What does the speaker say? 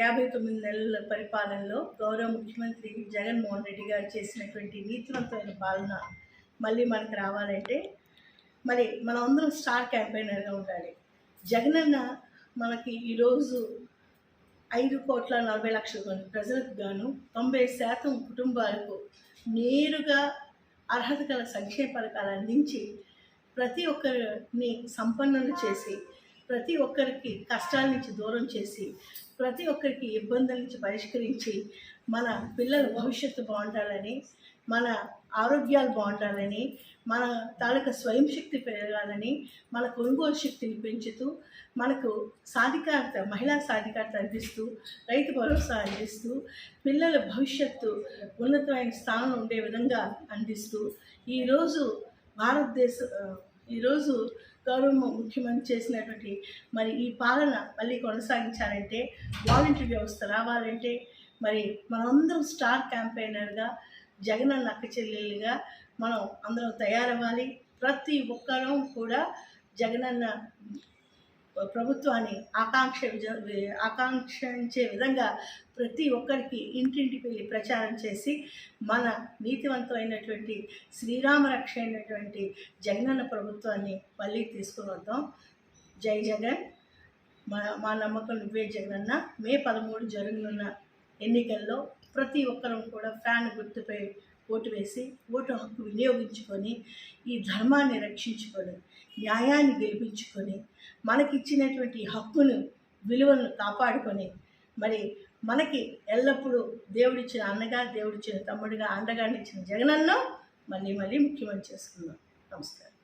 59 నెలల పరిపాలనలో గౌరవ ముఖ్యమంత్రి జగన్మోహన్ రెడ్డి గారు చేసినటువంటి నీతివంతమైన పాలన మళ్ళీ మనకు రావాలంటే మరి మనం అందరం స్టార్ క్యాంపెయినర్గా ఉండాలి. జగనన్న మనకి ఈరోజు 5,40,00,000 మంది ప్రజలకు గాను 90% కుటుంబాలకు నేరుగా అర్హత గల సంక్షేమ పథకాలు అందించి ప్రతి ఒక్కరిని సంపన్నులు చేసి, ప్రతి ఒక్కరికి కష్టాల నుంచి దూరం చేసి, ప్రతి ఒక్కరికి ఇబ్బందుల నుంచి పరిష్కరించి మన పిల్లల భవిష్యత్తు బాగుండాలని, మన ఆరోగ్యాలు బాగుండాలని, మన తాలూకా స్వయం శక్తి పెరగాలని, మన కొనుగోలు శక్తిని పెంచుతూ, మనకు సాధికారత, మహిళా సాధికారత అందిస్తూ, రైతు భరోసా అందిస్తూ, పిల్లల భవిష్యత్తు ఉన్నతమైన స్థానంలో ఉండే విధంగా అందిస్తూ ఈరోజు గౌరవ ముఖ్యమంత్రి చేసినటువంటి మరి ఈ పాలన మళ్ళీ కొనసాగించాలంటే, వాలంటీర్ వ్యవస్థ రావాలంటే మరి మనందరం స్టార్ క్యాంపెయినర్గా, జగనన్న అక్క చెల్లెలుగా మనం అందరం తయారవ్వాలి. ప్రతి ఒక్కరం కూడా జగనన్న ప్రభుత్వాన్ని ఆకాంక్షించే విధంగా ప్రతి ఒక్కరికి ఇంటింటికి వెళ్ళి ప్రచారం చేసి మన నీతివంతమైనటువంటి శ్రీరామ రక్ష అయినటువంటి జగనన్న ప్రభుత్వాన్ని మళ్ళీ తీసుకుని వద్దాం. జై జగన్. మా నమ్మకం నువ్వే జగనన్న. మే 13 జరగనున్న ఎన్నికల్లో ప్రతి ఒక్కరం కూడా ఫ్యాన్ గుర్తుపై ఓటు వేసి ఓటు హక్కు వినియోగించుకొని ఈ ధర్మాన్ని రక్షించుకొని, న్యాయాన్ని గెలిపించుకొని, మనకిచ్చినటువంటి హక్కును, విలువలను కాపాడుకొని మరి మనకి ఎల్లప్పుడూ దేవుడిచ్చిన అన్నగా, దేవుడిచ్చిన తమ్ముడిగా, అండగా ఇచ్చిన జగనన్న మళ్ళీ ముఖ్యమంత్రి చేసుకుందాం. నమస్కారం.